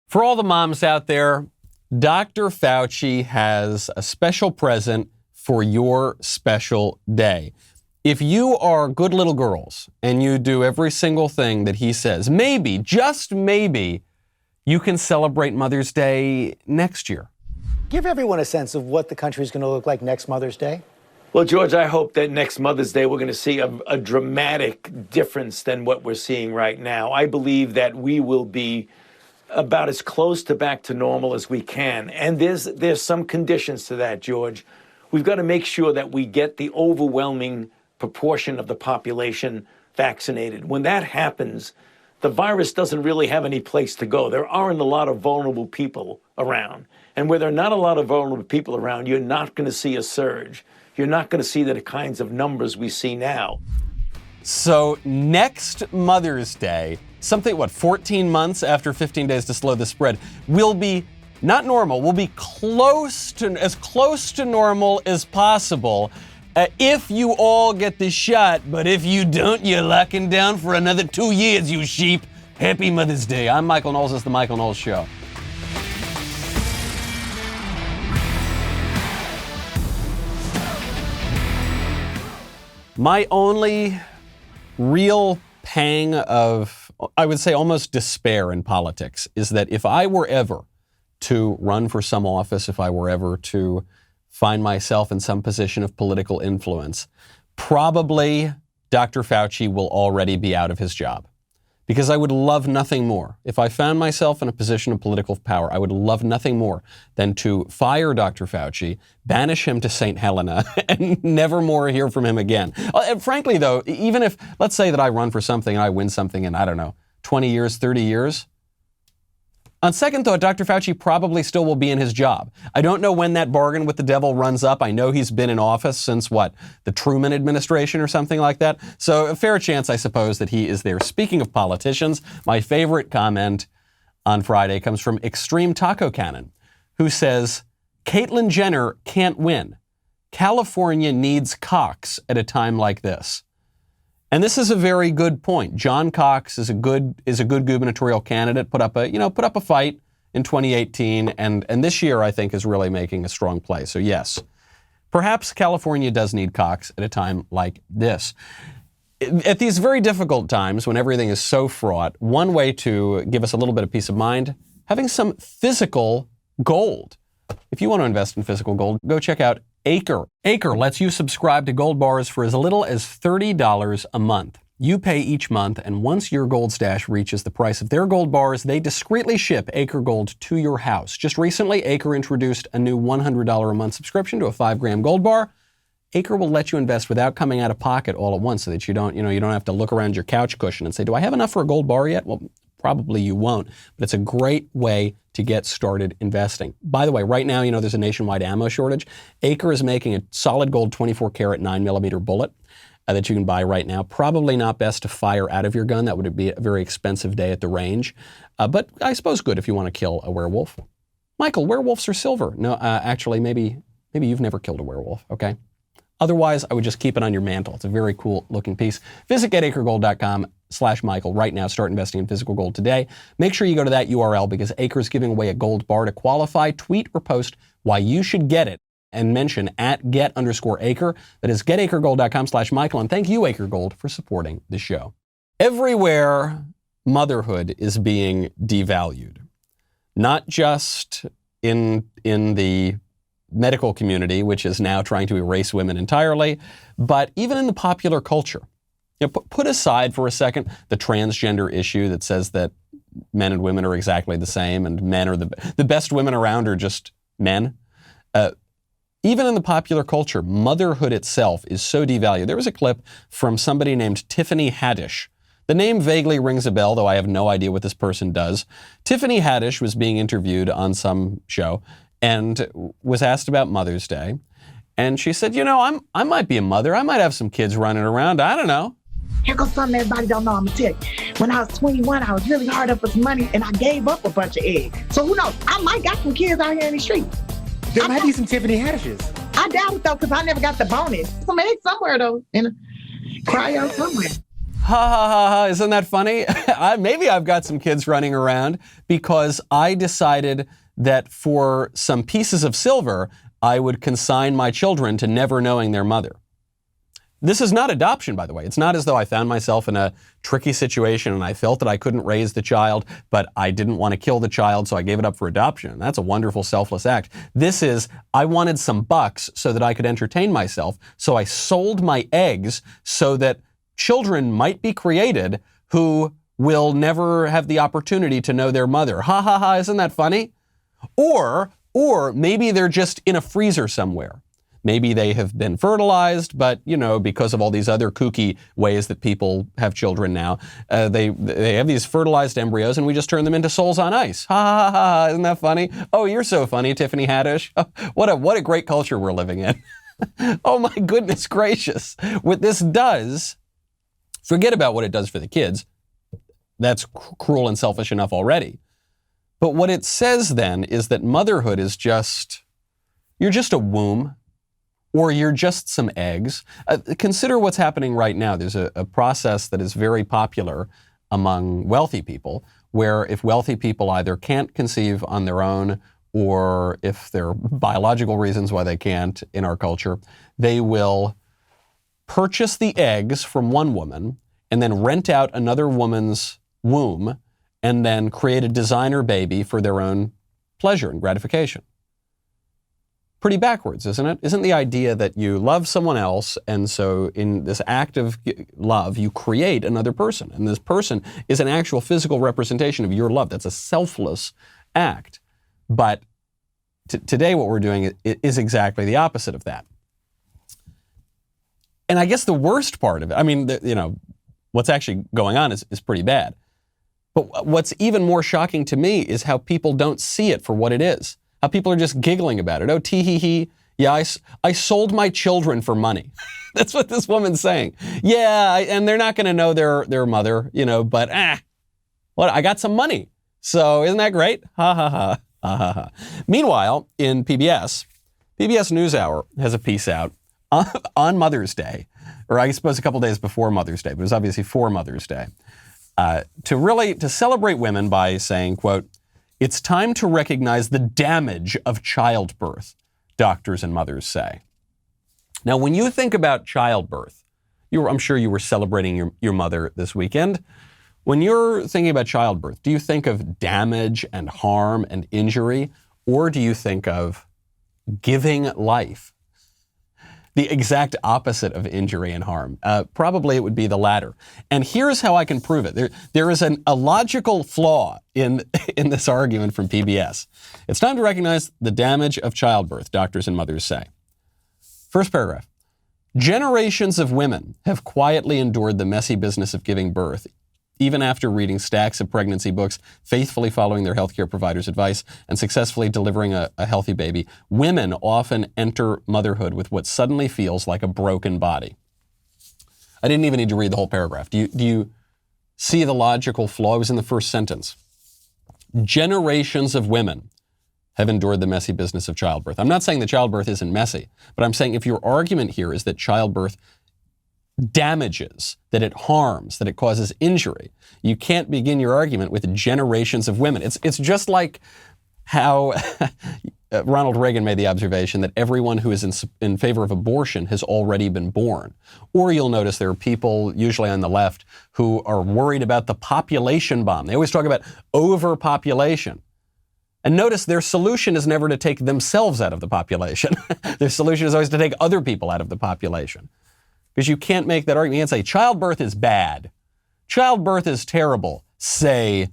For all the moms out there, Dr. Fauci has a special present for your special day. If you are good little girls and you do every single thing that he says, maybe, just maybe, you can celebrate Mother's Day next year. Give everyone a sense of what the country is going to look like next Mother's Day. Well, George, I hope that next Mother's Day we're going to see a dramatic difference than what we're seeing right now. I believe that we will be about as close to back to normal as we can. And there's some conditions to that, George. We've got to make sure that we get the overwhelming proportion of the population vaccinated. When that happens, the virus doesn't really have any place to go. There aren't a lot of vulnerable people around. And where there are not a lot of vulnerable people around, you're not going to see a surge. You're not going to see the kinds of numbers we see now. So next Mother's Day, something, 14 months after 15 days to slow the spread, will be not normal, will be as close to normal as possible if you all get the shot. But if you don't, you're locking down for another 2 years, you sheep. Happy Mother's Day. I'm Michael Knowles. This is The Michael Knowles Show. My only real pang of, I would say, almost despair in politics is that if I were ever to run for some office, if I were ever to find myself in some position of political influence, probably Dr. Fauci will already be out of his job. Because I would love nothing more. If I found myself in a position of political power, I would love nothing more than to fire Dr. Fauci, banish him to St. Helena, and never more hear from him again. Frankly, though, even if, let's say that I run for something and I win something in, 20 years, 30 years, on second thought, Dr. Fauci probably still will be in his job. I don't know when that bargain with the devil runs up. I know he's been in office since, the Truman administration or something like that. So a fair chance, I suppose, that he is there. Speaking of politicians, my favorite comment on Friday comes from Extreme Taco Cannon, who says, Caitlyn Jenner can't win. California needs Cox at a time like this. And this is a very good point. John Cox is a good gubernatorial candidate. Put up a fight in 2018, and this year I think is really making a strong play. So yes, perhaps California does need Cox at a time like this. At these very difficult times when everything is so fraught, one way to give us a little bit of peace of mind, having some physical gold. If you want to invest in physical gold, go check out Acre. Acre lets you subscribe to gold bars for as little as $30 a month. You pay each month, and once your gold stash reaches the price of their gold bars, they discreetly ship Acre Gold to your house. Just recently, Acre introduced a new $100 a month subscription to a 5-gram gold bar. Acre will let you invest without coming out of pocket all at once so that you don't have to look around your couch cushion and say, do I have enough for a gold bar yet? Well, probably you won't, but it's a great way to get started investing. By the way, right now, there's a nationwide ammo shortage. Acre is making a solid gold 24 karat 9mm bullet that you can buy right now. Probably not best to fire out of your gun. That would be a very expensive day at the range, but I suppose good if you want to kill a werewolf. Michael, werewolves are silver. No, actually, maybe you've never killed a werewolf, okay? Otherwise, I would just keep it on your mantle. It's a very cool looking piece. Visit getacregold.com/Michael right now. Start investing in physical gold today. Make sure you go to that URL because Acre is giving away a gold bar. To qualify, tweet or post why you should get it and mention @get_Acre. That is getacregold.com/Michael. And thank you, Acre Gold, for supporting the show. Everywhere, motherhood is being devalued. Not just in the medical community, which is now trying to erase women entirely, but even in the popular culture. Put aside for a second the transgender issue that says that men and women are exactly the same and men are the best women around are just men. Even in the popular culture, motherhood itself is so devalued. There was a clip from somebody named Tiffany Haddish. The name vaguely rings a bell, though I have no idea what this person does. Tiffany Haddish was being interviewed on some show and was asked about Mother's Day. And she said, I might be a mother. I might have some kids running around. I don't know. Here goes something everybody don't know. I'm going to tell you. When I was 21, I was really hard up for some money and I gave up a bunch of eggs. So who knows? I might got some kids out here in the street. There might be some Tiffany Haddishes. I doubt it though, because I never got the bonus. Some eggs somewhere though, in a cryo somewhere. ha ha ha ha, isn't that funny? Maybe I've got some kids running around because I decided that for some pieces of silver, I would consign my children to never knowing their mother. This is not adoption, by the way. It's not as though I found myself in a tricky situation and I felt that I couldn't raise the child, but I didn't want to kill the child, so I gave it up for adoption. That's a wonderful, selfless act. This is, I wanted some bucks so that I could entertain myself, so I sold my eggs so that children might be created who will never have the opportunity to know their mother. Ha ha ha, isn't that funny? Or maybe they're just in a freezer somewhere. Maybe they have been fertilized, but, because of all these other kooky ways that people have children now, they have these fertilized embryos and we just turn them into souls on ice. Ha ha ha, isn't that funny? Oh, you're so funny, Tiffany Haddish. Oh, what a great culture we're living in. Oh my goodness gracious. What this does, forget about what it does for the kids. That's cruel and selfish enough already. But what it says then is that motherhood is you're just a womb. Or you're just some eggs. Consider what's happening right now. There's a process that is very popular among wealthy people, where if wealthy people either can't conceive on their own, or if there are biological reasons why they can't in our culture, they will purchase the eggs from one woman and then rent out another woman's womb and then create a designer baby for their own pleasure and gratification. Pretty backwards, isn't it? Isn't the idea that you love someone else, and so in this act of love, you create another person, and this person is an actual physical representation of your love. That's a selfless act. But today what we're doing is exactly the opposite of that. And I guess the worst part of it, what's actually going on is pretty bad. But what's even more shocking to me is how people don't see it for what it is. How people are just giggling about it. Oh, tee-hee-hee. Yeah, I sold my children for money. That's what this woman's saying. Yeah, and they're not going to know their mother, but I got some money. So isn't that great? Ha, ha, ha, ha, ha, ha. Meanwhile, in PBS NewsHour has a piece out on Mother's Day, or I suppose a couple days before Mother's Day, but it was obviously for Mother's Day, to celebrate women by saying, quote, "It's time to recognize the damage of childbirth," doctors and mothers say. Now, when you think about childbirth, I'm sure you were celebrating your mother this weekend. When you're thinking about childbirth, do you think of damage and harm and injury, or do you think of giving life? The exact opposite of injury and harm. Probably it would be the latter. And here's how I can prove it. There is a logical flaw in this argument from PBS. It's time to recognize the damage of childbirth, doctors and mothers say. First paragraph. Generations of women have quietly endured the messy business of giving birth, even after reading stacks of pregnancy books, faithfully following their healthcare provider's advice, and successfully delivering a healthy baby. Women often enter motherhood with what suddenly feels like a broken body. I didn't even need to read the whole paragraph. Do you see the logical flaw? It was in the first sentence. Generations of women have endured the messy business of childbirth. I'm not saying that childbirth isn't messy, but I'm saying if your argument here is that childbirth damages, that it harms, that it causes injury, you can't begin your argument with generations of women. It's just like how Ronald Reagan made the observation that everyone who is in favor of abortion has already been born. Or you'll notice there are people, usually on the left, who are worried about the population bomb. They always talk about overpopulation. And notice their solution is never to take themselves out of the population. Their solution is always to take other people out of the population. Because you can't make that argument. You can't say childbirth is bad. Childbirth is terrible. Say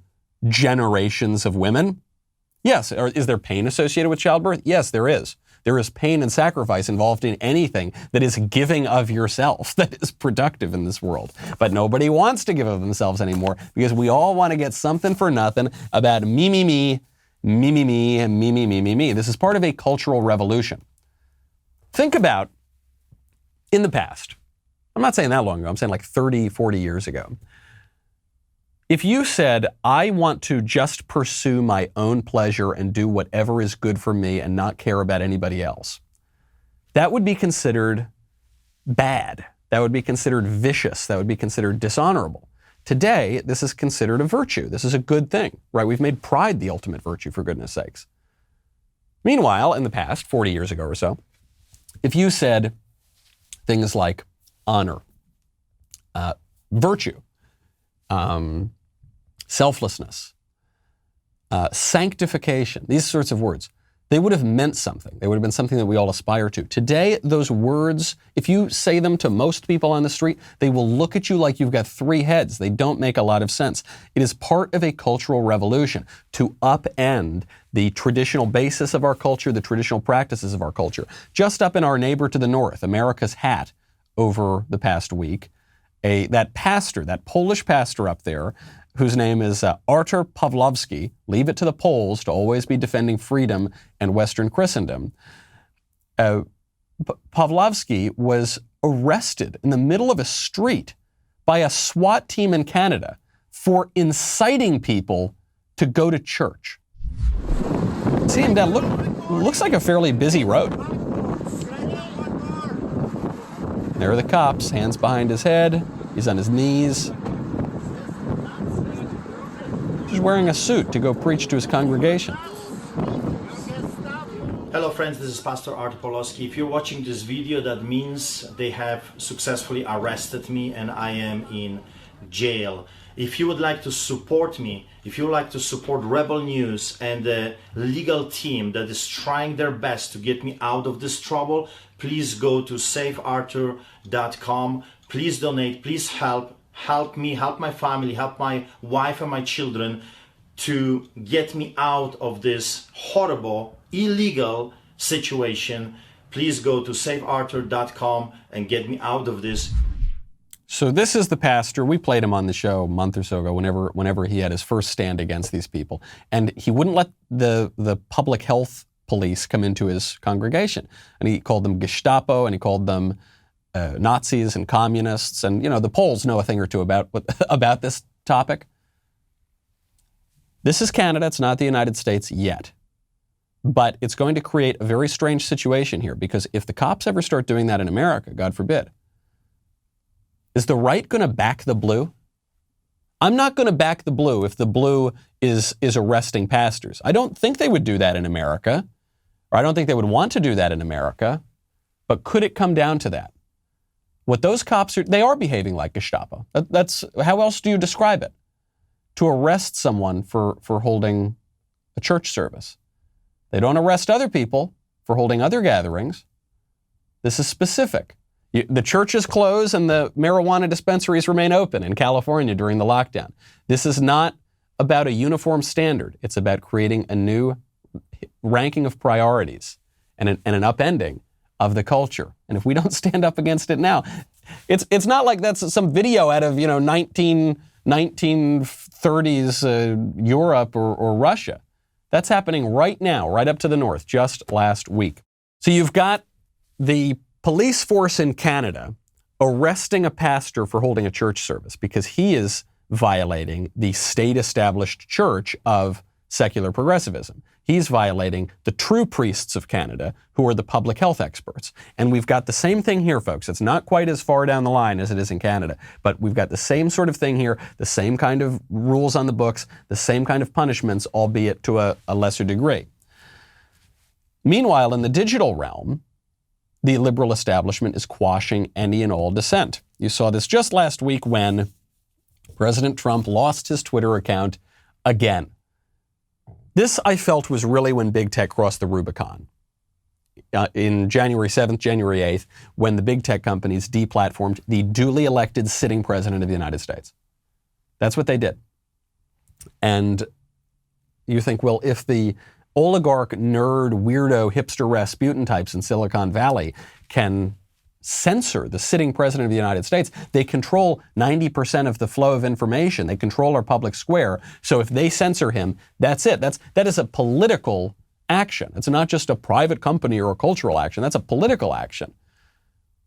generations of women. Yes. Or is there pain associated with childbirth? Yes, there is. There is pain and sacrifice involved in anything that is giving of yourself, that is productive in this world. But nobody wants to give of themselves anymore because we all want to get something for nothing about me, me, me, me, me, me, and me, me, me, me, me. This is part of a cultural revolution. Think about in the past. I'm not saying that long ago. I'm saying like 30, 40 years ago. If you said, I want to just pursue my own pleasure and do whatever is good for me and not care about anybody else, that would be considered bad. that would be considered vicious, that would be considered dishonorable. Today, this is considered a virtue. This is a good thing, right? We've made pride the ultimate virtue, for goodness sakes. Meanwhile, in the past, 40 years ago or so, if you said things like honor, virtue, selflessness, sanctification, these sorts of words, they would have meant something. They would have been something that we all aspire to. Today, those words, if you say them to most people on the street, they will look at you like you've got three heads. They don't make a lot of sense. It is part of a cultural revolution to upend the traditional basis of our culture, the traditional practices of our culture. Just up in our neighbor to the north, America's Hat, over the past week, that Polish pastor up there, whose name is Artur Pawlowski, leave it to the Poles to always be defending freedom and Western Christendom. Pawlowski was arrested in the middle of a street by a SWAT team in Canada for inciting people to go to church. See him down, looks like a fairly busy road. There are the cops, hands behind his head, he's on his knees. He's wearing a suit to go preach to his congregation. Hello friends, this is Pastor Artur Pawlowski. If you're watching this video, that means they have successfully arrested me and I am in jail. If you would like to support me, if you would like to support Rebel News and the legal team that is trying their best to get me out of this trouble, please go to saveartur.com. Please donate, please help me, help my family, help my wife and my children to get me out of this horrible, illegal situation. Please go to saveartur.com and get me out of this. So this is the pastor. We played him on the show a month or so ago whenever he had his first stand against these people. And he wouldn't let the public health police come into his congregation. And he called them Gestapo, and he called them Nazis and communists, and the Poles know a thing or two about this topic. This is Canada, it's not the United States yet. But it's going to create a very strange situation here, because if the cops ever start doing that in America, God forbid, is the right going to back the blue? I'm not going to back the blue if the blue is arresting pastors. I don't think they would do that in America, or I don't think they would want to do that in America, but could it come down to that? What those cops they are behaving like Gestapo. That's how else do you describe it? To arrest someone for holding a church service. They don't arrest other people for holding other gatherings. This is specific. The churches close and the marijuana dispensaries remain open in California during the lockdown. This is not about a uniform standard. It's about creating a new ranking of priorities and an upending of the culture. And if we don't stand up against it now, it's not like that's some video out of 1930s Europe or Russia. That's happening right now, right up to the north, just last week. So you've got the police force in Canada arresting a pastor for holding a church service because he is violating the state-established church of secular progressivism. He's violating the true priests of Canada, who are the public health experts. And we've got the same thing here, folks. It's not quite as far down the line as it is in Canada, but we've got the same sort of thing here, the same kind of rules on the books, the same kind of punishments, albeit to a lesser degree. Meanwhile, in the digital realm, the liberal establishment is quashing any and all dissent. You saw this just last week when President Trump lost his Twitter account again. This, I felt, was really when big tech crossed the Rubicon. In January 7th, January 8th, when the big tech companies deplatformed the duly elected sitting president of the United States. That's what they did. And you think, well, if the oligarch, nerd, weirdo, hipster Rasputin types in Silicon Valley can censor the sitting president of the United States, they control 90% of the flow of information. They control our public square. So if they censor him, that's it. That is a political action. It's not just a private company or a cultural action. That's a political action.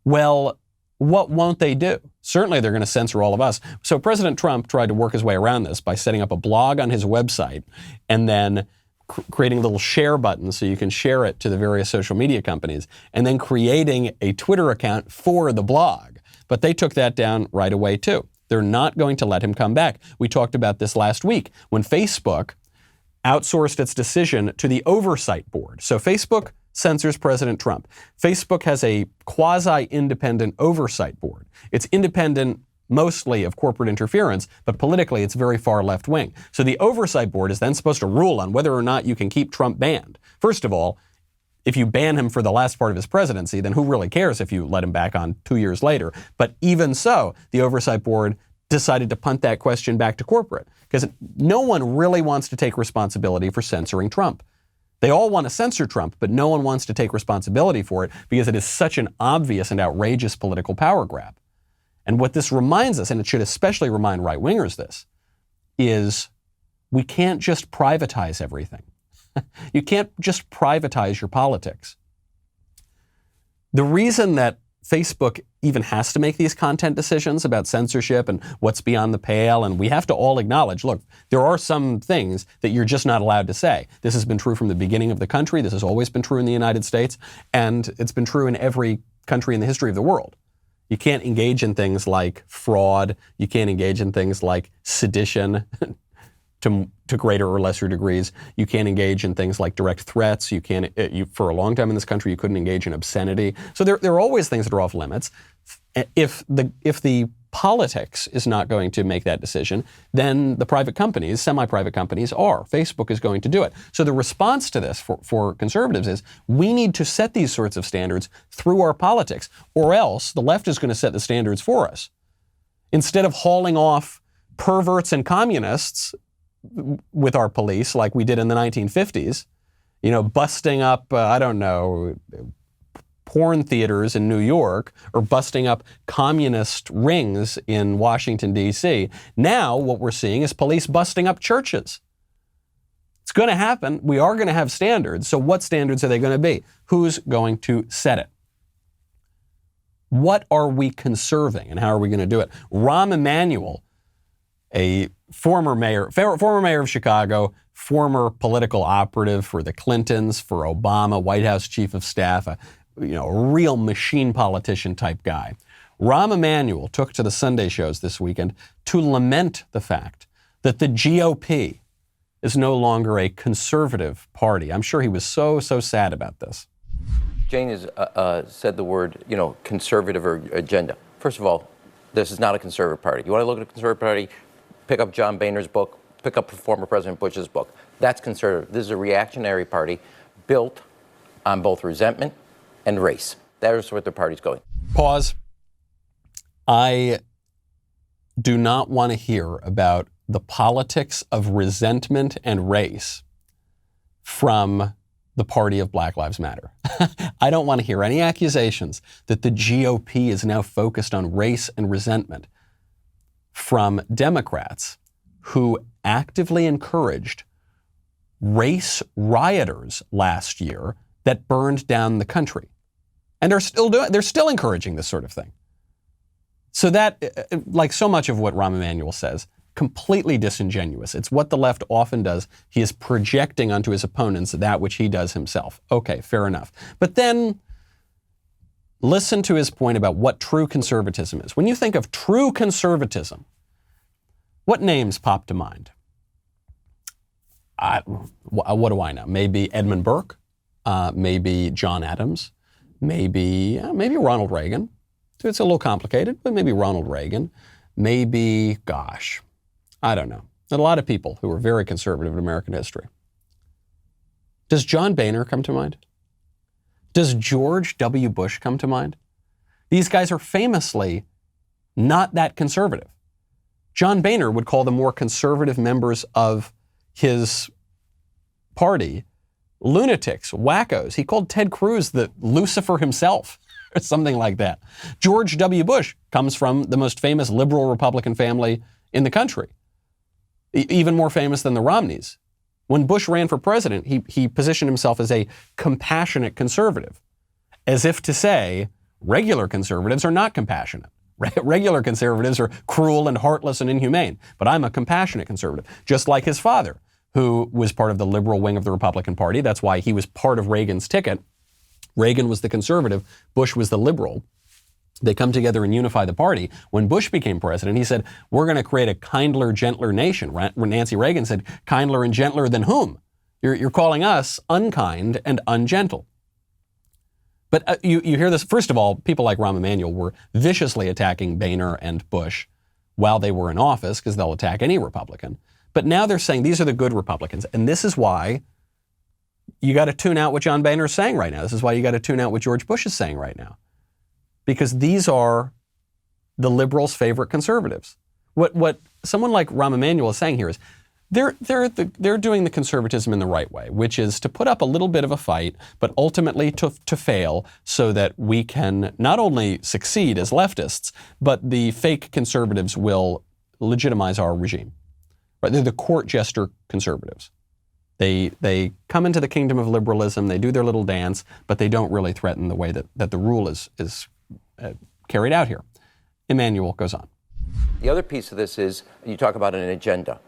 Well, what won't they do? Certainly they're going to censor all of us. So President Trump tried to work his way around this by setting up a blog on his website and then creating a little share button so you can share it to the various social media companies, and then creating a Twitter account for the blog. but they took that down right away too. They're not going to let him come back. We talked about this last week when Facebook outsourced its decision to the oversight board. So Facebook censors President Trump. Facebook has a quasi-independent oversight board. It's independent mostly of corporate interference, but politically it's very far left-wing. So the oversight board is then supposed to rule on whether or not you can keep Trump banned. First of all, if you ban him for the last part of his presidency, then who really cares if you let him back on 2 years later? But even so, the oversight board decided to punt that question back to corporate because no one really wants to take responsibility for censoring Trump. They all want to censor Trump, but no one wants to take responsibility for it because it is such an obvious and outrageous political power grab. And what this reminds us, and it should especially remind right-wingers this, is we can't just privatize everything. You can't just privatize your politics. The reason that Facebook even has to make these content decisions about censorship and what's beyond the pale, and we have to all acknowledge, look, there are some things that you're just not allowed to say. This has been true from the beginning of the country. This has always been true in the United States, and it's been true in every country in the history of the world. You can't engage in things like fraud. You can't engage in things like sedition to greater or lesser degrees. You can't engage in things like direct threats. You can't. For a long time in this country, you couldn't engage in obscenity. So there are always things that are off limits. If the politics is not going to make that decision, then the private companies, semi-private companies, are. Facebook is going to do it. So the response to this for conservatives is we need to set these sorts of standards through our politics, or else the left is going to set the standards for us. Instead of hauling off perverts and communists with our police like we did in the 1950s, busting up, porn theaters in New York or busting up communist rings in Washington, D.C. Now what we're seeing is police busting up churches. It's going to happen. We are going to have standards. So what standards are they going to be? Who's going to set it? What are we conserving and how are we going to do it? Rahm Emanuel, a former mayor of Chicago, former political operative for the Clintons, for Obama, White House chief of staff, a real machine politician type guy. Rahm Emanuel took to the Sunday shows this weekend to lament the fact that the GOP is no longer a conservative party. I'm sure he was so sad about this. Jane has said the word, conservative or agenda. First of all, this is not a conservative party. You want to look at a conservative party, pick up John Boehner's book, pick up former President Bush's book. That's conservative. This is a reactionary party built on both resentment and race. That is what the party's going. Pause. I do not want to hear about the politics of resentment and race from the party of Black Lives Matter. I don't want to hear any accusations that the GOP is now focused on race and resentment from Democrats who actively encouraged race rioters last year that burned down the country. And they're still encouraging this sort of thing. So that, like so much of what Rahm Emanuel says, completely disingenuous. It's what the left often does. He is projecting onto his opponents that which he does himself. Okay, fair enough. But then listen to his point about what true conservatism is. When you think of true conservatism, what names pop to mind? What do I know? Maybe Edmund Burke, maybe John Adams, maybe Ronald Reagan. It's a little complicated, but maybe Ronald Reagan. Maybe, I don't know. A lot of people who were very conservative in American history. Does John Boehner come to mind? Does George W. Bush come to mind? These guys are famously not that conservative. John Boehner would call the more conservative members of his party lunatics, wackos. He called Ted Cruz the Lucifer himself, or something like that. George W. Bush comes from the most famous liberal Republican family in the country, even more famous than the Romneys. When Bush ran for president, he positioned himself as a compassionate conservative, as if to say regular conservatives are not compassionate. Regular conservatives are cruel and heartless and inhumane, but I'm a compassionate conservative, just like his father, who was part of the liberal wing of the Republican Party. That's why he was part of Reagan's ticket. Reagan was the conservative, Bush was the liberal. They come together and unify the party. When Bush became president, he said, we're going to create a kindler, gentler nation. Nancy Reagan said, kindler and gentler than whom? You're calling us unkind and ungentle. But you hear this, first of all, people like Rahm Emanuel were viciously attacking Boehner and Bush while they were in office, because they'll attack any Republican. But now they're saying these are the good Republicans. And this is why you got to tune out what John Boehner is saying right now. This is why you got to tune out what George Bush is saying right now. Because these are the liberals' favorite conservatives. What someone like Rahm Emanuel is saying here is they're doing the conservatism in the right way, which is to put up a little bit of a fight, but ultimately to fail so that we can not only succeed as leftists, but the fake conservatives will legitimize our regime. Right? They're the court jester conservatives. They come into the kingdom of liberalism, they do their little dance, but they don't really threaten the way that the rule is carried out here. Emanuel goes on. The other piece of this is you talk about an agenda.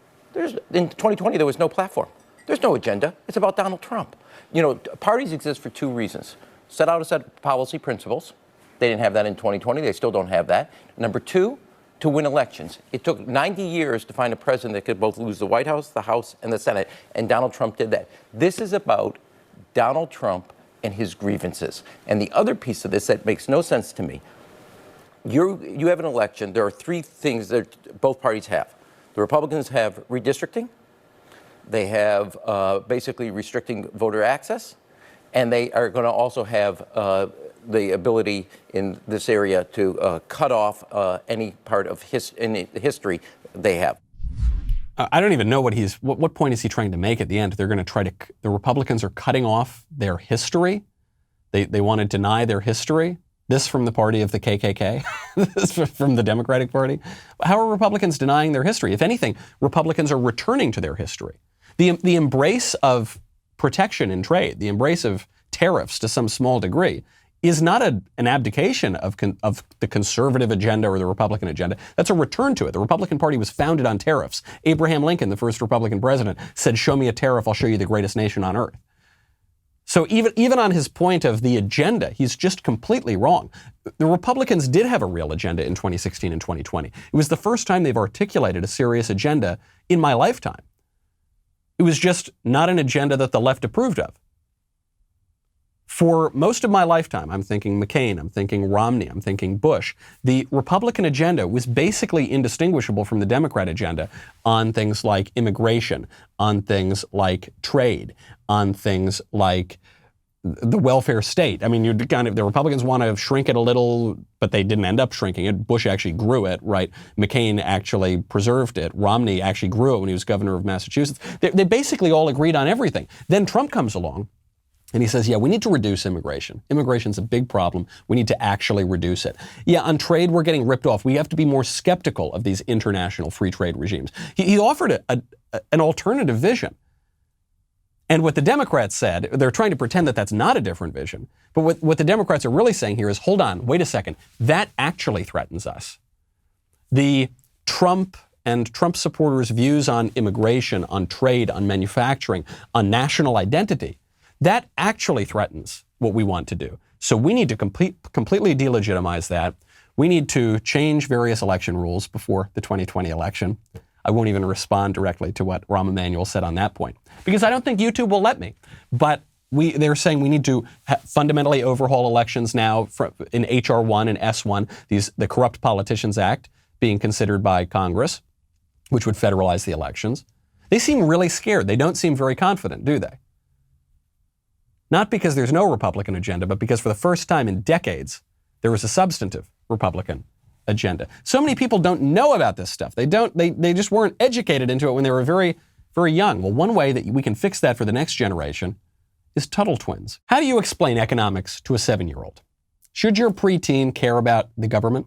In 2020, there was no platform. There's no agenda. It's about Donald Trump. You know, parties exist for two reasons. Set out a set of policy principles. They didn't have that in 2020. They still don't have that. Number two, to win elections. It took 90 years to find a president that could both lose the White House, the House, and the Senate, and Donald Trump did that. This is about Donald Trump and his grievances. And the other piece of this that makes no sense to me, you have an election. There are three things that both parties have. The Republicans have redistricting, they have basically restricting voter access, and they are going to also have the ability in this area to cut off any part of history they have. I don't even know what point is he trying to make at the end. They're going to the Republicans are cutting off their history. They want to deny their history. This from the party of the KKK, this from the Democratic Party. How are Republicans denying their history? If anything, Republicans are returning to their history. The embrace of protection in trade, the embrace of tariffs to some small degree, is not an abdication of the conservative agenda or the Republican agenda. That's a return to it. The Republican Party was founded on tariffs. Abraham Lincoln, the first Republican president, said, "Show me a tariff, I'll show you the greatest nation on earth." So even on his point of the agenda, he's just completely wrong. The Republicans did have a real agenda in 2016 and 2020. It was the first time they've articulated a serious agenda in my lifetime. It was just not an agenda that the left approved of. For most of my lifetime, I'm thinking McCain, I'm thinking Romney, I'm thinking Bush. The Republican agenda was basically indistinguishable from the Democrat agenda on things like immigration, on things like trade, on things like the welfare state. I mean, the Republicans want to shrink it a little, but they didn't end up shrinking it. Bush actually grew it, right? McCain actually preserved it. Romney actually grew it when he was governor of Massachusetts. They basically all agreed on everything. Then Trump comes along. And he says, yeah, we need to reduce immigration. Immigration's a big problem. We need to actually reduce it. Yeah, on trade, we're getting ripped off. We have to be more skeptical of these international free trade regimes. He offered an alternative vision. And what the Democrats said, they're trying to pretend that that's not a different vision. But what the Democrats are really saying here is, hold on, wait a second. That actually threatens us. The Trump and Trump supporters' views on immigration, on trade, on manufacturing, on national identity, that actually threatens what we want to do. So we need to completely delegitimize that. We need to change various election rules before the 2020 election. I won't even respond directly to what Rahm Emanuel said on that point, because I don't think YouTube will let me. But they're saying we need to fundamentally overhaul elections now in H.R. 1 and S1, the Corrupt Politicians Act being considered by Congress, which would federalize the elections. They seem really scared. They don't seem very confident, do they? Not because there's no Republican agenda, but because for the first time in decades, there was a substantive Republican agenda. So many people don't know about this stuff. They just weren't educated into it when they were very, very young. Well, one way that we can fix that for the next generation is Tuttle Twins. How do you explain economics to a 7-year-old? Should your preteen care about the government?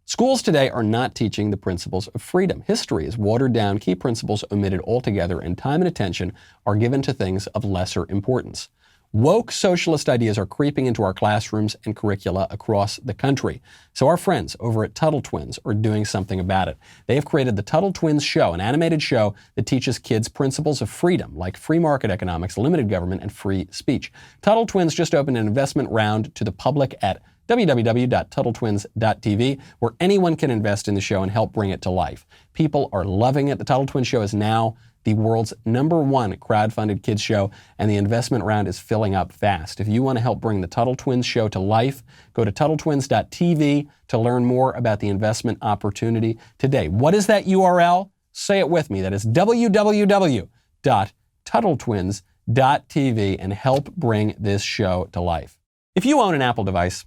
Schools today are not teaching the principles of freedom. History is watered down, key principles omitted altogether, and time and attention are given to things of lesser importance. Woke socialist ideas are creeping into our classrooms and curricula across the country. So our friends over at Tuttle Twins are doing something about it. They have created the Tuttle Twins Show, an animated show that teaches kids principles of freedom, like free market economics, limited government, and free speech. Tuttle Twins just opened an investment round to the public at www.TuttleTwins.tv, where anyone can invest in the show and help bring it to life. People are loving it. The Tuttle Twins show is now the world's #1 crowd-funded kids show, and the investment round is filling up fast. If you want to help bring the Tuttle Twins show to life, go to TuttleTwins.tv to learn more about the investment opportunity today. What is that URL? Say it with me. That is www.TuttleTwins.tv, and help bring this show to life. If you own an Apple device,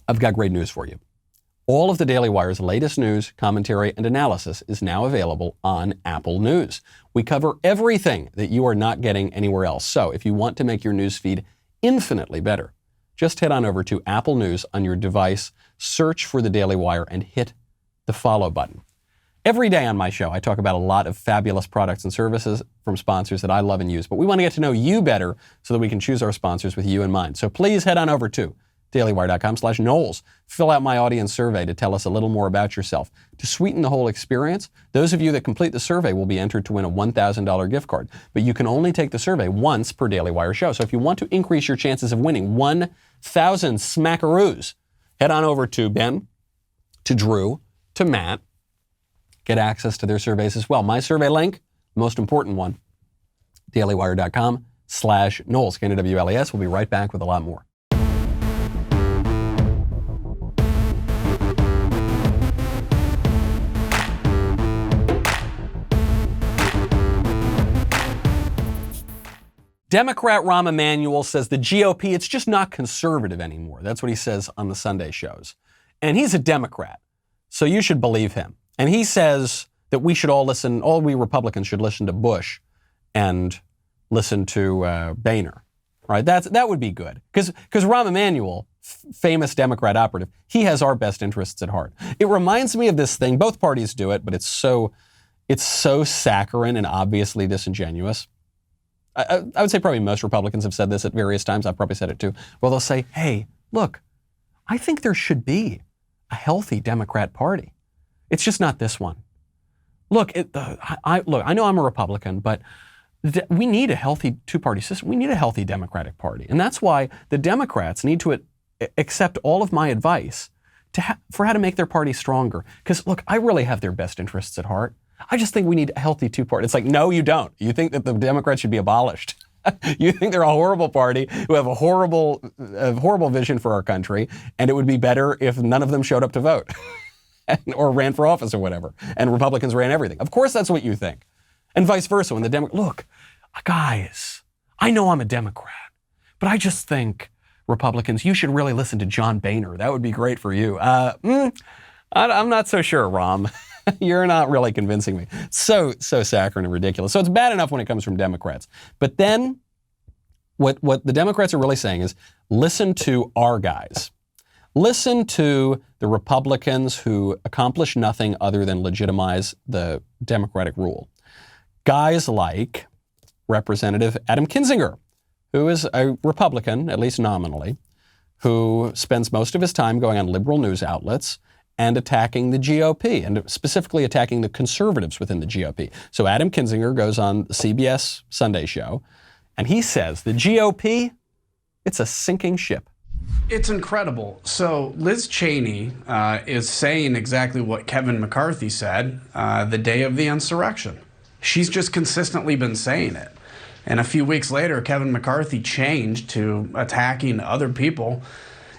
I've got great news for you. All of the Daily Wire's latest news, commentary, and analysis is now available on Apple News. We cover everything that you are not getting anywhere else. So if you want to make your news feed infinitely better, just head on over to Apple News on your device, search for the Daily Wire, and hit the follow button. Every day on my show, I talk about a lot of fabulous products and services from sponsors that I love and use, but we want to get to know you better so that we can choose our sponsors with you in mind. So please head on over to dailywire.com/Knowles. Fill out my audience survey to tell us a little more about yourself. To sweeten the whole experience, those of you that complete the survey will be entered to win a $1,000 gift card. But you can only take the survey once per Daily Wire show. So if you want to increase your chances of winning 1,000 smackaroos, head on over to Ben, to Drew, to Matt. Get access to their surveys as well. My survey link, the most important one, dailywire.com/Knowles, Knowles. We'll be right back with a lot more. Democrat Rahm Emanuel says the GOP, it's just not conservative anymore. That's what he says on the Sunday shows. And he's a Democrat, so you should believe him. And he says that we should all we Republicans should listen to Bush and listen to Boehner, right? That would be good. Because Rahm Emanuel, famous Democrat operative, he has our best interests at heart. It reminds me of this thing, both parties do it, but it's so saccharine and obviously disingenuous. I would say probably most Republicans have said this at various times. I've probably said it too. Well, they'll say, hey, look, I think there should be a healthy Democrat Party. It's just not this one. Look, I know I'm a Republican, but we need a healthy two-party system. We need a healthy Democratic Party. And that's why the Democrats need to accept all of my advice for how to make their party stronger. Because, look, I really have their best interests at heart. I just think we need a healthy two-party. It's like, no, you don't. You think that the Democrats should be abolished. You think they're a horrible party who have a horrible vision for our country, and it would be better if none of them showed up to vote or ran for office or whatever, and Republicans ran everything. Of course that's what you think. And vice versa. When look, guys, I know I'm a Democrat, but I just think, Republicans, you should really listen to John Boehner. That would be great for you. I'm not so sure, Rahm. You're not really convincing me. So saccharine and ridiculous. So it's bad enough when it comes from Democrats. But then what the Democrats are really saying is, listen to our guys. Listen to the Republicans who accomplish nothing other than legitimize the Democratic rule. Guys like Representative Adam Kinzinger, who is a Republican, at least nominally, who spends most of his time going on liberal news outlets and attacking the GOP, and specifically attacking the conservatives within the GOP. So Adam Kinzinger goes on the CBS Sunday show, and he says the GOP, it's a sinking ship. It's incredible. So Liz Cheney is saying exactly what Kevin McCarthy said the day of the insurrection. She's just consistently been saying it. And a few weeks later, Kevin McCarthy changed to attacking other people.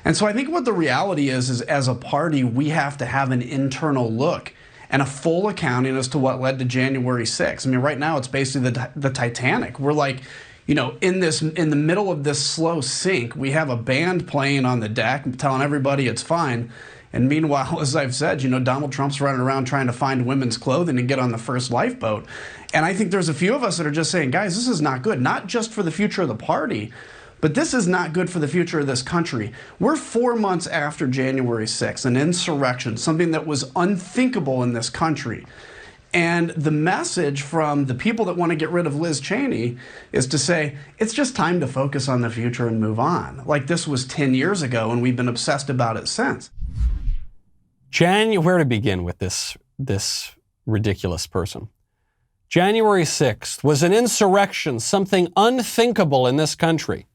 And so I think what the reality is as a party, we have to have an internal look and a full accounting as to what led to January 6th. I mean, right now it's basically the Titanic. We're like, in the middle of this slow sink, we have a band playing on the deck telling everybody it's fine. And meanwhile, as I've said, Donald Trump's running around trying to find women's clothing and get on the first lifeboat. And I think there's a few of us that are just saying, guys, this is not good, not just for the future of the party, but this is not good for the future of this country. We're 4 months after January 6th, an insurrection, something that was unthinkable in this country. And the message from the people that want to get rid of Liz Cheney is to say, it's just time to focus on the future and move on. Like this was 10 years ago, and we've been obsessed about it since. Where to begin with this ridiculous person? January 6th was an insurrection, something unthinkable in this country.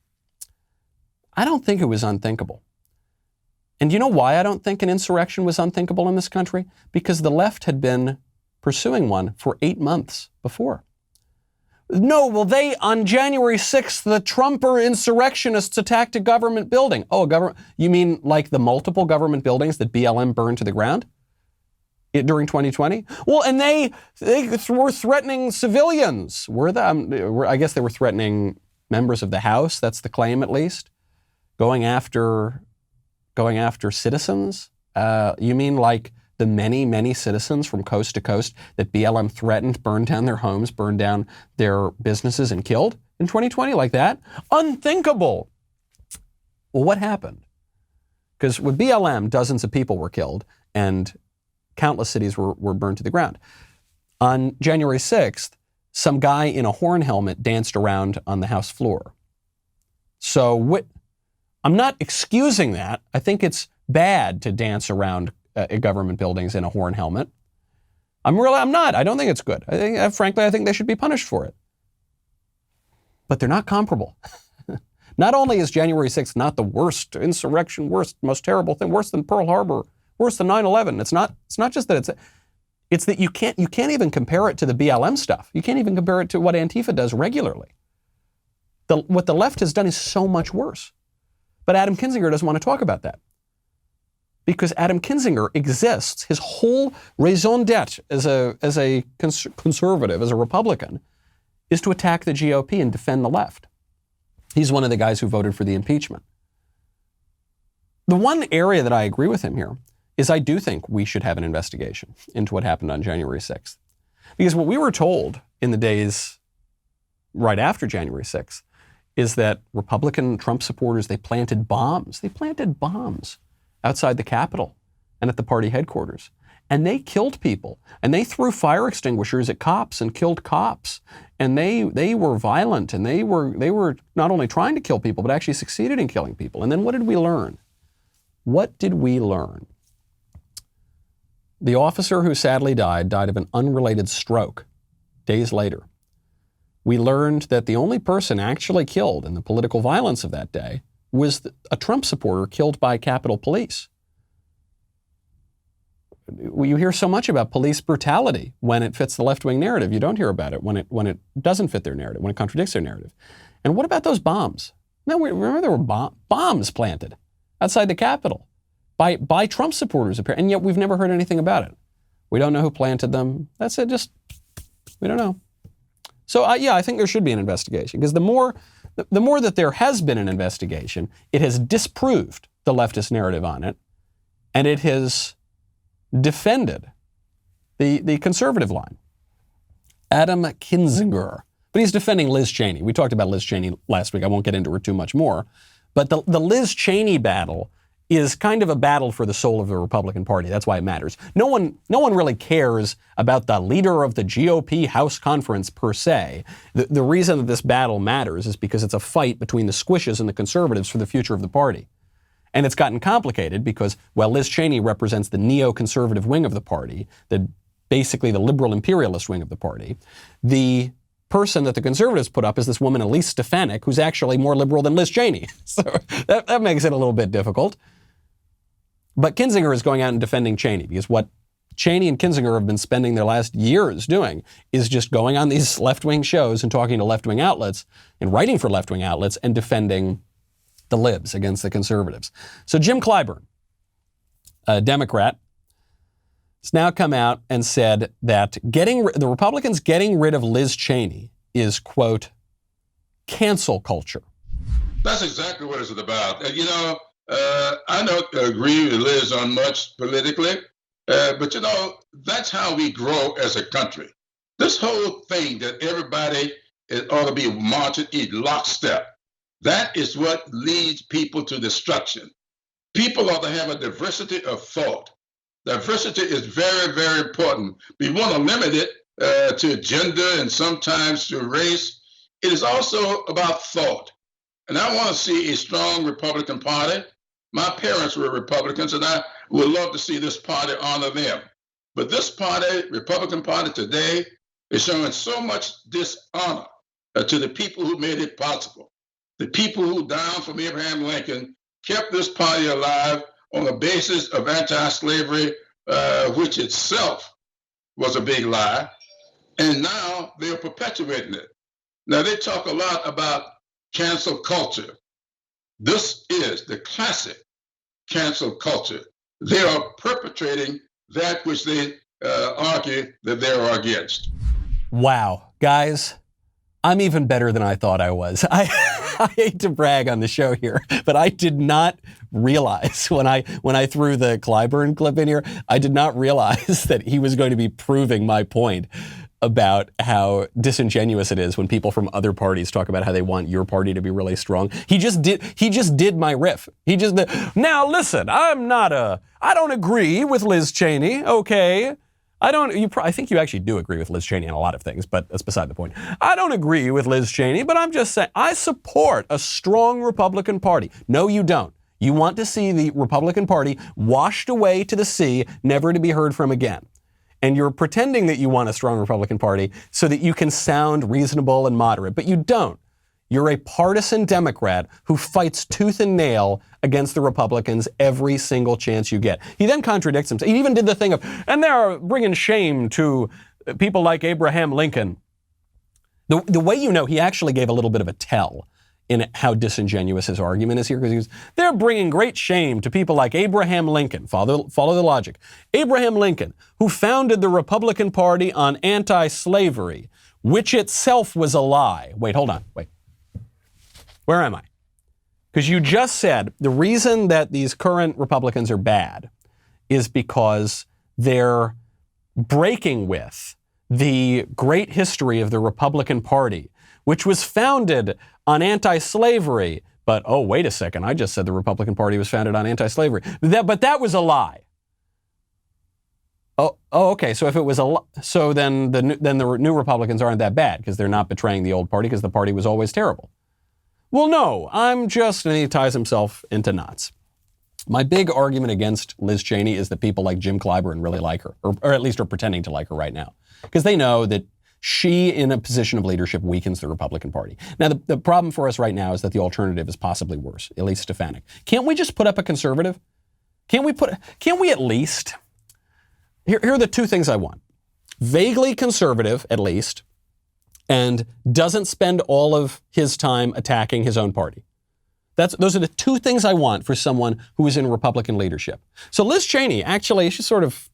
I don't think it was unthinkable. And you know why I don't think an insurrection was unthinkable in this country? Because the left had been pursuing one for 8 months before. No, well, on January 6th, the Trumper insurrectionists attacked a government building. Oh, you mean like the multiple government buildings that BLM burned to the ground during 2020? Well, and they were threatening civilians. I guess they were threatening members of the House. That's the claim, at least. Going after citizens? You mean like the many, many citizens from coast to coast that BLM threatened, burned down their homes, burned down their businesses, and killed in 2020 like that? Unthinkable. Well, what happened? Because with BLM, dozens of people were killed and countless cities were burned to the ground. On January 6th, some guy in a horn helmet danced around on the House floor. So I'm not excusing that. I think it's bad to dance around government buildings in a horn helmet. I'm not. I don't think it's good. Frankly, I think they should be punished for it. But they're not comparable. Not only is January 6th not the worst insurrection, most terrible thing, worse than Pearl Harbor, worse than 9/11. It's not just that it's that you can't even compare it to the BLM stuff. You can't even compare it to what Antifa does regularly. What the left has done is so much worse. But Adam Kinzinger doesn't want to talk about that. Because Adam Kinzinger exists, his whole raison d'etre as a conservative, as a Republican, is to attack the GOP and defend the left. He's one of the guys who voted for the impeachment. The one area that I agree with him here is I do think we should have an investigation into what happened on January 6th. Because what we were told in the days right after January 6th is that Republican Trump supporters, they planted bombs. They planted bombs outside the Capitol and at the party headquarters. And they killed people. And they threw fire extinguishers at cops and killed cops. And they were violent. And they were not only trying to kill people, but actually succeeded in killing people. And then what did we learn? What did we learn? The officer who sadly died of an unrelated stroke days later. We learned that the only person actually killed in the political violence of that day was a Trump supporter killed by Capitol Police. You hear so much about police brutality when it fits the left-wing narrative. You don't hear about it when it doesn't fit their narrative, when it contradicts their narrative. And what about those bombs? No, remember there were bombs planted outside the Capitol by Trump supporters, apparently, and yet we've never heard anything about it. We don't know who planted them. That's it. We don't know. So I think there should be an investigation, because the more that there has been an investigation, it has disproved the leftist narrative on it, and it has defended the conservative line. Adam Kinzinger. But he's defending Liz Cheney. We talked about Liz Cheney last week. I won't get into her too much more. But the Liz Cheney battle is kind of a battle for the soul of the Republican Party. That's why it matters. No one really cares about the leader of the GOP House Conference per se. The reason that this battle matters is because it's a fight between the squishes and the conservatives for the future of the party. And it's gotten complicated because, well, Liz Cheney represents the neoconservative wing of the party, basically the liberal imperialist wing of the party. The person that the conservatives put up is this woman, Elise Stefanik, who's actually more liberal than Liz Cheney. So that makes it a little bit difficult. But Kinzinger is going out and defending Cheney, because what Cheney and Kinzinger have been spending their last years doing is just going on these left-wing shows and talking to left-wing outlets and writing for left-wing outlets and defending the libs against the conservatives. So Jim Clyburn, a Democrat, has now come out and said that the Republicans getting rid of Liz Cheney is, quote, cancel culture. That's exactly what it's about. I don't agree with Liz on much politically, but that's how we grow as a country. This whole thing that everybody ought to be marching in lockstep, that is what leads people to destruction. People ought to have a diversity of thought. Diversity is very, very important. We want to limit it to gender and sometimes to race. It is also about thought. And I want to see a strong Republican Party. My parents were Republicans, and I would love to see this party honor them. But this party, Republican Party today, is showing so much dishonor to the people who made it possible. The people who, down from Abraham Lincoln, kept this party alive on the basis of anti-slavery, which itself was a big lie, and now they're perpetuating it. Now, they talk a lot about cancel culture. This is the classic cancel culture. They are perpetrating that which they argue that they're against. Wow, guys, I'm even better than I thought I was. I hate to brag on the show here, but I did not realize when I threw the Clyburn clip in here, I did not realize that he was going to be proving my point about how disingenuous it is when people from other parties talk about how they want your party to be really strong. He just did my riff. Now listen, I don't agree with Liz Cheney, okay? I think you actually do agree with Liz Cheney on a lot of things, but that's beside the point. I don't agree with Liz Cheney, but I'm just saying I support a strong Republican Party. No, you don't. You want to see the Republican Party washed away to the sea, never to be heard from again. And you're pretending that you want a strong Republican Party so that you can sound reasonable and moderate, but you don't. You're a partisan Democrat who fights tooth and nail against the Republicans every single chance you get. He then contradicts himself. He even did the thing of, and they're bringing shame to people like Abraham Lincoln. The way you know, he actually gave a little bit of a tell in how disingenuous his argument is here, because he goes, they're bringing great shame to people like Abraham Lincoln. Follow the logic. Abraham Lincoln, who founded the Republican Party on anti-slavery, which itself was a lie. Wait, hold on. Wait. Where am I? Because you just said the reason that these current Republicans are bad is because they're breaking with the great history of the Republican Party, which was founded on anti-slavery. But, oh, wait a second. I just said the Republican Party was founded on anti-slavery. But that was a lie. Oh, okay. So if it was so then the new Republicans aren't that bad because they're not betraying the old party because the party was always terrible. Well, no, and he ties himself into knots. My big argument against Liz Cheney is that people like Jim Clyburn really like her, or at least are pretending to like her right now, because they know that she, in a position of leadership, weakens the Republican Party. Now, the problem for us right now is that the alternative is possibly worse, Elise Stefanik. Can't we just put up a conservative? Can't we at least? Here are the two things I want. Vaguely conservative, at least, and doesn't spend all of his time attacking his own party. Those are the two things I want for someone who is in Republican leadership. So Liz Cheney, actually, she's sort of,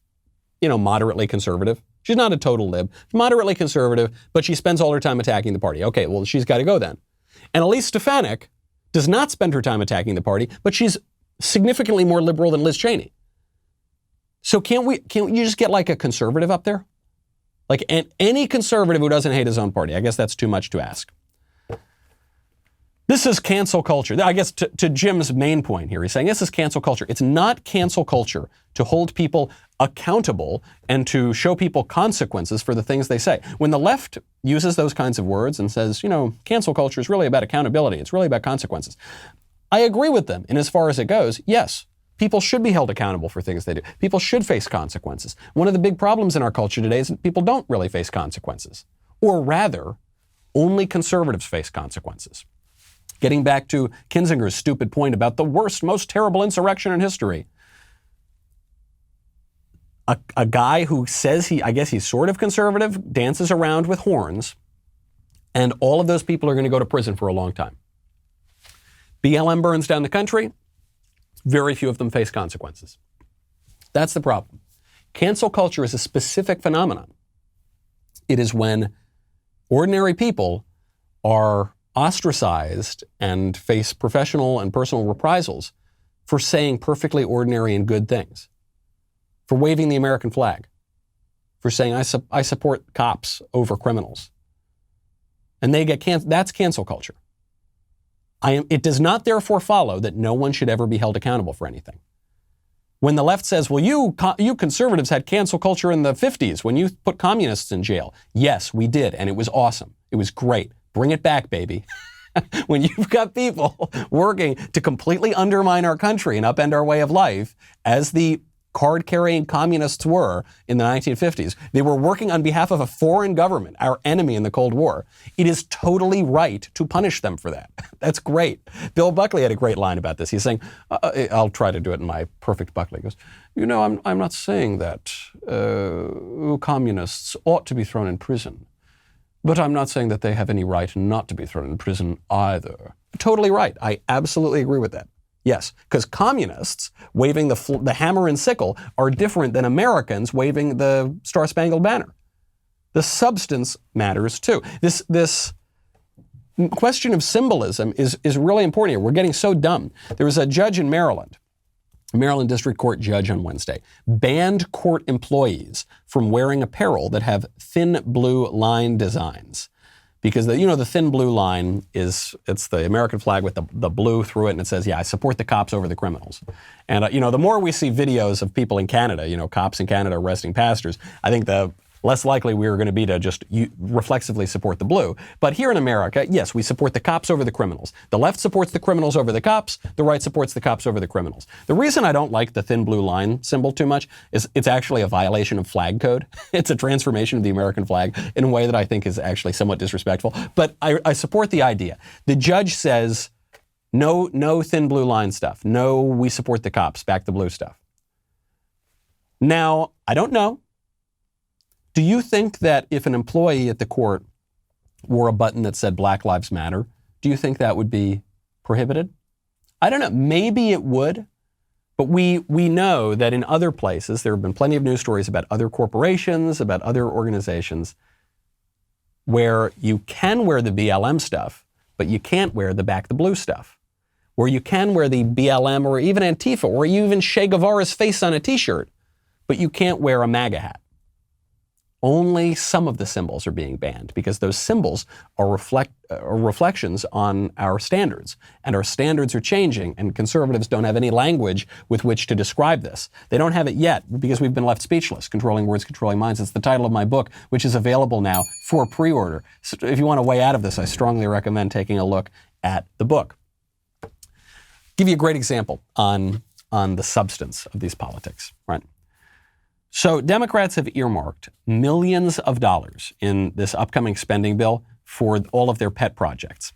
moderately conservative. She's not a total lib, moderately conservative, but she spends all her time attacking the party. Okay, well, she's got to go then. And Elise Stefanik does not spend her time attacking the party, but she's significantly more liberal than Liz Cheney. So can't you just get like a conservative up there? Like any conservative who doesn't hate his own party. I guess that's too much to ask. This is cancel culture. I guess to Jim's main point here, he's saying this is cancel culture. It's not cancel culture to hold people accountable and to show people consequences for the things they say. When the left uses those kinds of words and says, cancel culture is really about accountability, it's really about consequences, I agree with them. And as far as it goes, yes, people should be held accountable for things they do. People should face consequences. One of the big problems in our culture today is that people don't really face consequences. Or rather, only conservatives face consequences. Getting back to Kinzinger's stupid point about the worst, most terrible insurrection in history. A guy who says I guess he's sort of conservative, dances around with horns, and all of those people are going to go to prison for a long time. BLM burns down the country. Very few of them face consequences. That's the problem. Cancel culture is a specific phenomenon. It is when ordinary people are ostracized and face professional and personal reprisals for saying perfectly ordinary and good things, for waving the American flag, for saying I support cops over criminals. And they get that's cancel culture. It does not therefore follow that no one should ever be held accountable for anything. When the left says, well, you conservatives had cancel culture in the 50s when you put communists in jail. Yes, we did, and it was awesome. It was great. Bring it back, baby. When you've got people working to completely undermine our country and upend our way of life, as the card-carrying communists were in the 1950s. They were working on behalf of a foreign government, our enemy in the Cold War. It is totally right to punish them for that. That's great. Bill Buckley had a great line about this. He's saying, I'll try to do it in my perfect Buckley. He goes, I'm not saying that communists ought to be thrown in prison, but I'm not saying that they have any right not to be thrown in prison either. Totally right. I absolutely agree with that. Yes, because communists waving the hammer and sickle are different than Americans waving the Star-Spangled Banner. The substance matters too. This question of symbolism is really important here. We're getting so dumb. There was a judge in Maryland, a Maryland District Court judge on Wednesday, banned court employees from wearing apparel that have thin blue line designs. Because the thin blue line it's the American flag with the blue through it, and it says, I support the cops over the criminals. And, the more we see videos of people in Canada, cops in Canada arresting pastors, I think the less likely we are going to be to just reflexively support the blue. But here in America, yes, we support the cops over the criminals. The left supports the criminals over the cops. The right supports the cops over the criminals. The reason I don't like the thin blue line symbol too much is it's actually a violation of flag code. It's a transformation of the American flag in a way that I think is actually somewhat disrespectful. But I support the idea. The judge says, no thin blue line stuff. No, we support the cops. Back the blue stuff. Now, I don't know. Do you think that if an employee at the court wore a button that said Black Lives Matter, do you think that would be prohibited? I don't know. Maybe it would. But we know that in other places, there have been plenty of news stories about other corporations, about other organizations, where you can wear the BLM stuff, but you can't wear the Back the Blue stuff. Where you can wear the BLM or even Antifa, or even Che Guevara's face on a t-shirt, but you can't wear a MAGA hat. Only some of the symbols are being banned because those symbols are reflections on our standards. And our standards are changing, and conservatives don't have any language with which to describe this. They don't have it yet because we've been left speechless. Controlling Words, Controlling Minds. It's the title of my book, which is available now for pre-order. So if you want a way out of this, I strongly recommend taking a look at the book. Give you a great example on the substance of these politics, right? So Democrats have earmarked millions of dollars in this upcoming spending bill for all of their pet projects.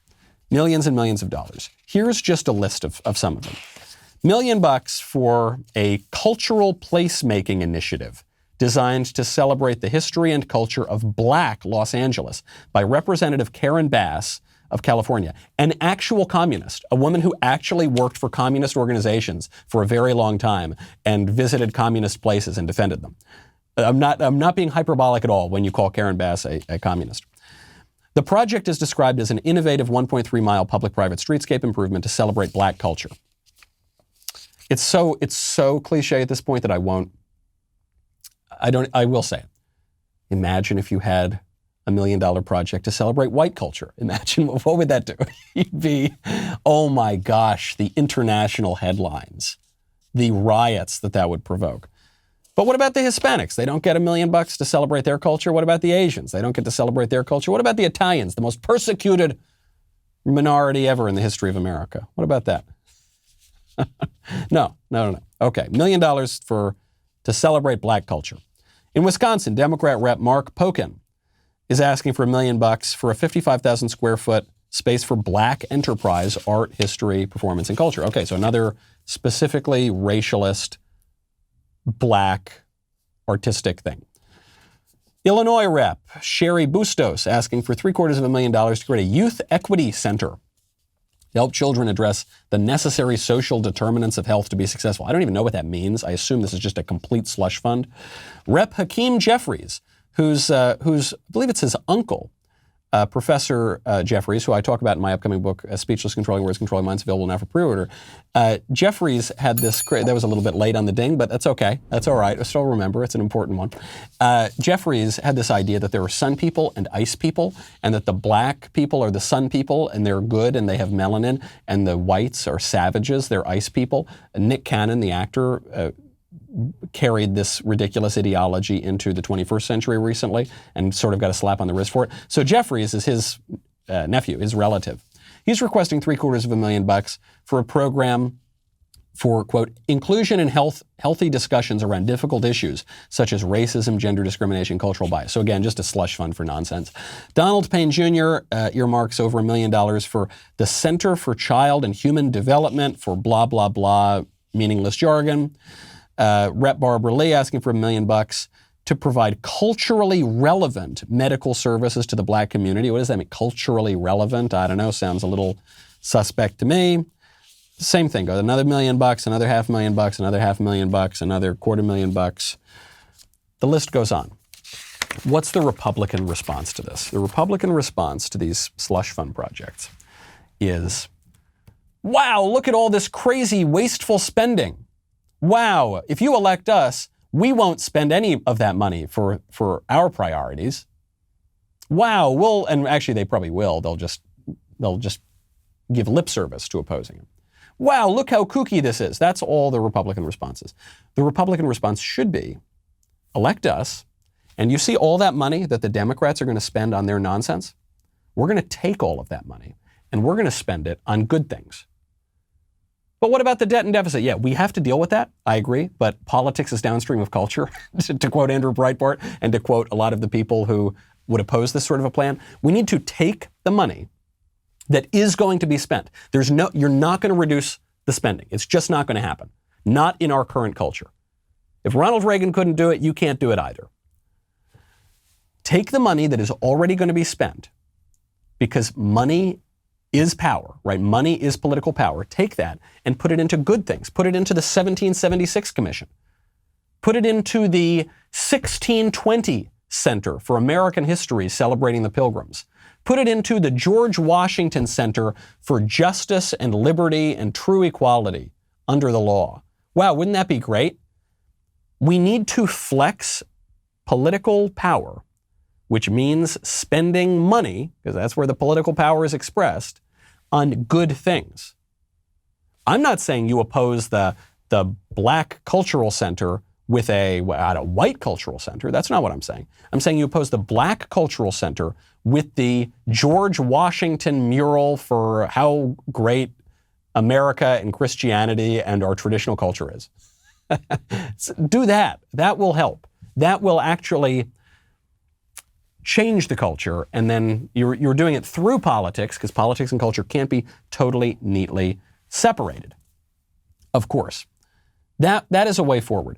Millions and millions of dollars. Here's just a list of some of them. $1 million for a cultural placemaking initiative designed to celebrate the history and culture of Black Los Angeles by Representative Karen Bass of California, an actual communist, a woman who actually worked for communist organizations for a very long time and visited communist places and defended them. I'm not being hyperbolic at all when you call Karen Bass a communist. The project is described as an innovative 1.3-mile public-private streetscape improvement to celebrate Black culture. It's so cliche at this point that I will say it. Imagine if you had $1 million project to celebrate white culture. Imagine what would that do? You'd be, oh my gosh, the international headlines, the riots that would provoke. But what about the Hispanics? They don't get $1 million to celebrate their culture. What about the Asians? They don't get to celebrate their culture. What about the Italians, the most persecuted minority ever in the history of America? What about that? No. Okay, $1 million to celebrate Black culture. In Wisconsin, Democrat Rep. Mark Pocan is asking for $1 million for a 55,000 square foot space for Black enterprise, art, history, performance, and culture. Okay, so another specifically racialist, Black artistic thing. Illinois Rep. Sherry Bustos asking for $750,000 to create a youth equity center to help children address the necessary social determinants of health to be successful. I don't even know what that means. I assume this is just a complete slush fund. Rep. Hakeem Jeffries, who's I believe it's his uncle, Professor Jeffries, who I talk about in my upcoming book, Speechless, Controlling Words, Controlling Minds, available now for pre-order. Jeffries had this, that was a little bit late on the ding, but that's okay. That's all right. I still remember. It's an important one. Jeffries had this idea that there are sun people and ice people, and that the Black people are the sun people, and they're good, and they have melanin, and the whites are savages, they're ice people. Nick Cannon, the actor, carried this ridiculous ideology into the 21st century recently and sort of got a slap on the wrist for it. So Jeffries is his nephew, his relative. He's requesting $750,000 for a program for, quote, inclusion and healthy discussions around difficult issues such as racism, gender discrimination, cultural bias. So again, just a slush fund for nonsense. Donald Payne Jr. Earmarks over $1 million for the Center for Child and Human Development for blah, blah, blah, meaningless jargon. Rep. Barbara Lee asking for $1 million to provide culturally relevant medical services to the black community. What does that mean? Culturally relevant? I don't know. Sounds a little suspect to me. Same thing, goes another $1 million, another $500,000, another $500,000, another $250,000. The list goes on. What's the Republican response to this? The Republican response to these slush fund projects is, wow, look at all this crazy, wasteful spending. Wow, if you elect us, we won't spend any of that money for our priorities. Wow, and actually they probably will. They'll just give lip service to opposing him. Wow, look how kooky this is. That's all the Republican response is. The Republican response should be, elect us, and you see all that money that the Democrats are going to spend on their nonsense? We're going to take all of that money, and we're going to spend it on good things. But what about the debt and deficit? Yeah, we have to deal with that. I agree. But politics is downstream of culture, to quote Andrew Breitbart, and to quote a lot of the people who would oppose this sort of a plan. We need to take the money that is going to be spent. You're not going to reduce the spending. It's just not going to happen. Not in our current culture. If Ronald Reagan couldn't do it, you can't do it either. Take the money that is already going to be spent, because money is power, right? Money is political power. Take that and put it into good things. Put it into the 1776 Commission. Put it into the 1620 Center for American History celebrating the Pilgrims. Put it into the George Washington Center for Justice and Liberty and True Equality under the law. Wow, wouldn't that be great? We need to flex political power, which means spending money, because that's where the political power is expressed, on good things. I'm not saying you oppose the Black Cultural Center with a white cultural center. That's not what I'm saying. I'm saying you oppose the Black Cultural Center with the George Washington mural for how great America and Christianity and our traditional culture is. Do that. That will help. That will actually change the culture, and then you're doing it through politics, because politics and culture can't be totally neatly separated. Of course. That is a way forward.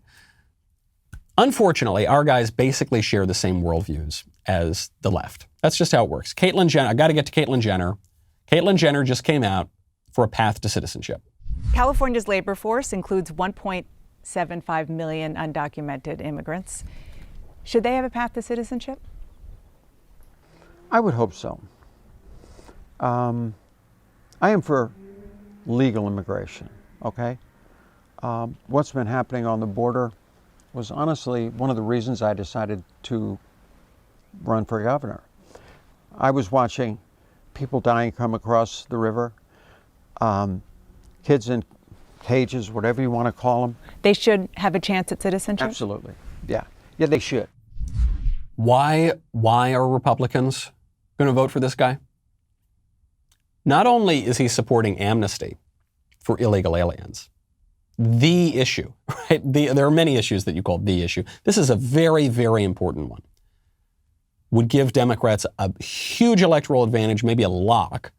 Unfortunately, our guys basically share the same worldviews as the left. That's just how it works. Caitlyn Jenner, I got to get to Caitlyn Jenner. Caitlyn Jenner just came out for a path to citizenship. California's labor force includes 1.75 million undocumented immigrants. Should they have a path to citizenship? I would hope so. I am for legal immigration, okay? What's been happening on the border was honestly one of the reasons I decided to run for governor. I was watching people dying come across the river, kids in cages, whatever you want to call them. They should have a chance at citizenship? Absolutely, yeah. Yeah, they should. Why are Republicans going to vote for this guy? Not only is he supporting amnesty for illegal aliens, the issue, right? There are many issues that you call the issue. This is a very, very important one. Would give Democrats a huge electoral advantage, maybe a lock.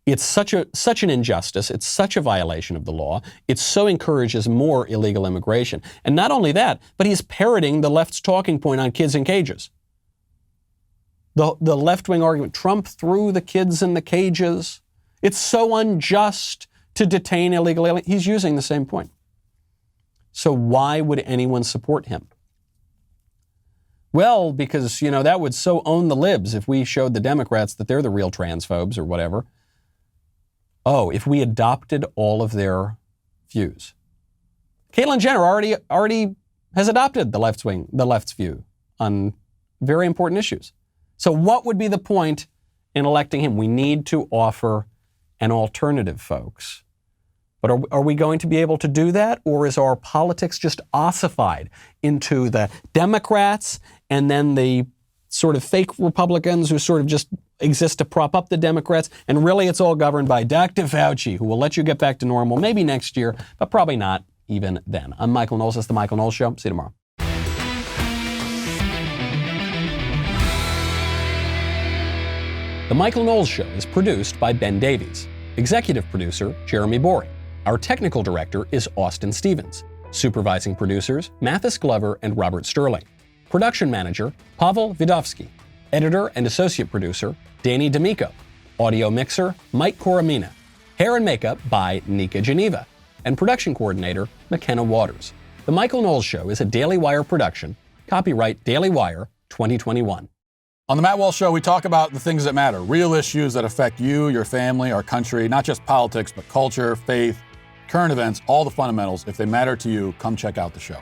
It's such an injustice. It's such a violation of the law. It so encourages more illegal immigration. And not only that, but he's parroting the left's talking point on kids in cages. The left-wing argument, Trump threw the kids in the cages. It's so unjust to detain illegal aliens. He's using the same point. So why would anyone support him? Well, because, that would so own the libs if we showed the Democrats that they're the real transphobes or whatever. Oh, if we adopted all of their views. Caitlyn Jenner already has adopted the left's view on very important issues. So what would be the point in electing him? We need to offer an alternative, folks. But are we going to be able to do that? Or is our politics just ossified into the Democrats and then the sort of fake Republicans who sort of just exist to prop up the Democrats, and really it's all governed by Dr. Fauci, who will let you get back to normal maybe next year, but probably not even then. I'm Michael Knowles. That's The Michael Knowles Show. See you tomorrow. The Michael Knowles Show is produced by Ben Davies. Executive producer, Jeremy Boring. Our technical director is Austin Stevens. Supervising producers, Mathis Glover and Robert Sterling. Production manager, Pavel Vidovsky. Editor and associate producer, Danny D'Amico. Audio mixer, Mike Coromina. Hair and makeup by Nika Geneva. And production coordinator, McKenna Waters. The Michael Knowles Show is a Daily Wire production. Copyright Daily Wire 2021. On The Matt Walsh Show, we talk about the things that matter, real issues that affect you, your family, our country, not just politics, but culture, faith, current events, all the fundamentals. If they matter to you, come check out the show.